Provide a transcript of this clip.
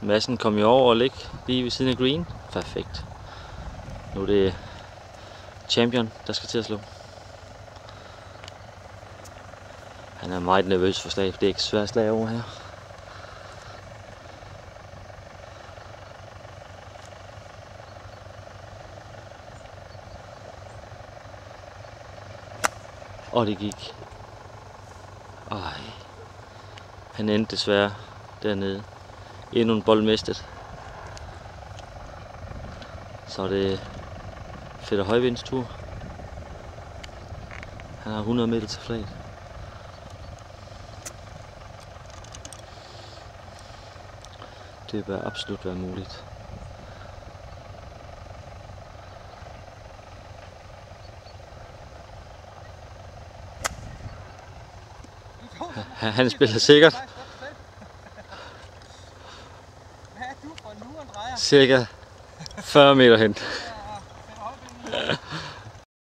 Madsen kom jo over og ligge lige ved siden af green. Perfekt. Nu er det Champion, der skal til at slå. Han er meget nervøs for slag, for det er ikke svært slag over her. Og det gik. Ej. Han endte desværre dernede. Endnu en bold mistet. Så er det Fætter Højvinds tur. Han har 100 meter til flaget. Det bør absolut være muligt. Han spiller sikkert. Cirka 40 meter hen.